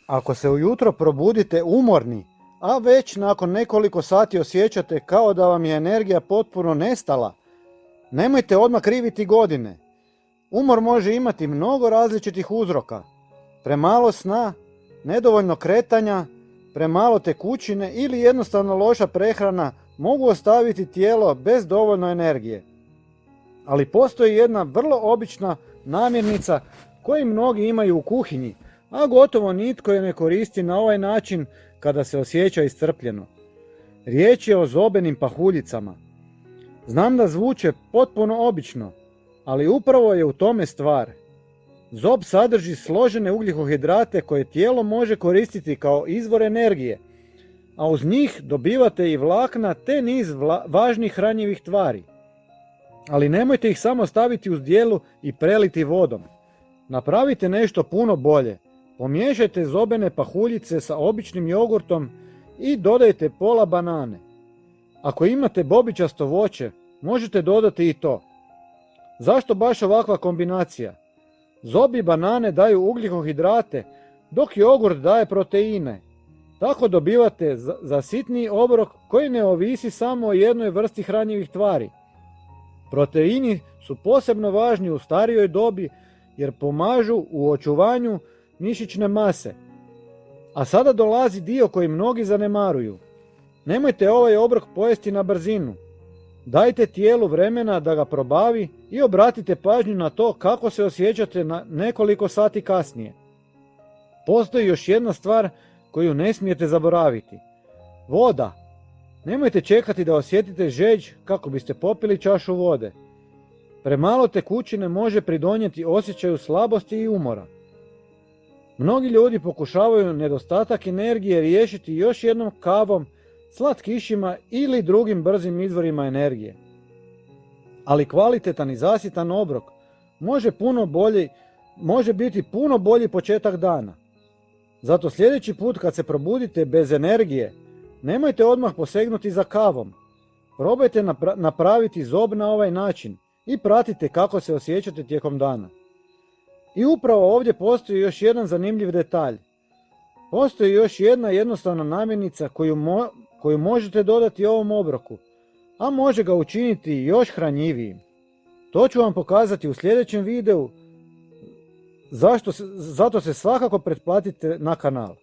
Ako se ujutro probudite umorni, a već nakon nekoliko sati osjećate kao da vam je energija potpuno nestala, nemojte odmah kriviti godine. Umor može imati mnogo različitih uzroka. Premalo sna, nedovoljno kretanja, premalo tekućine ili jednostavno loša prehrana mogu ostaviti tijelo bez dovoljno energije. Ali postoji jedna vrlo obična namirnica koju mnogi imaju u kuhinji, a gotovo nitko je ne koristi na ovaj način kada se osjeća iscrpljeno. Riječ je o zobenim pahuljicama. Znam da zvuče potpuno obično, ali upravo je u tome stvar. Zob sadrži složene ugljikohidrate koje tijelo može koristiti kao izvor energije, a uz njih dobivate i vlakna te niz važnih hranjivih tvari. Ali nemojte ih samo staviti u zdjelu i preliti vodom. Napravite nešto puno bolje. Pomiješajte zobene pahuljice sa običnim jogurtom i dodajte pola banane. Ako imate bobičasto voće, možete dodati i to. Zašto baš ovakva kombinacija? Zob i banane daju ugljikohidrate, dok jogurt daje proteine. Tako dobivate za sitniji obrok koji ne ovisi samo o jednoj vrsti hranjivih tvari. Proteini su posebno važni u starijoj dobi jer pomažu u očuvanju mišićne mase. A sada dolazi dio koji mnogi zanemaruju. Nemojte ovaj obrok pojesti na brzinu. Dajte tijelu vremena da ga probavi i obratite pažnju na to kako se osjećate na nekoliko sati kasnije. Postoji još jedna stvar koju ne smijete zaboraviti. Voda. Nemojte čekati da osjetite žeđ kako biste popili čašu vode. Premalo tekućine može pridonijeti osjećaju slabosti i umora. Mnogi ljudi pokušavaju nedostatak energije riješiti još jednom kavom, slatkišima ili drugim brzim izvorima energije. Ali kvalitetan i zasitan obrok može biti puno bolji početak dana. Zato sljedeći put kad se probudite bez energije, nemojte odmah posegnuti za kavom. Probajte napraviti zob na ovaj način i pratite kako se osjećate tijekom dana. I upravo ovdje postoji još jedan zanimljiv detalj. Postoji još jedna jednostavna namirnica koju možete dodati ovom obroku, a može ga učiniti još hranjivijim. To ću vam pokazati u sljedećem videu, zato se svakako pretplatite na kanal.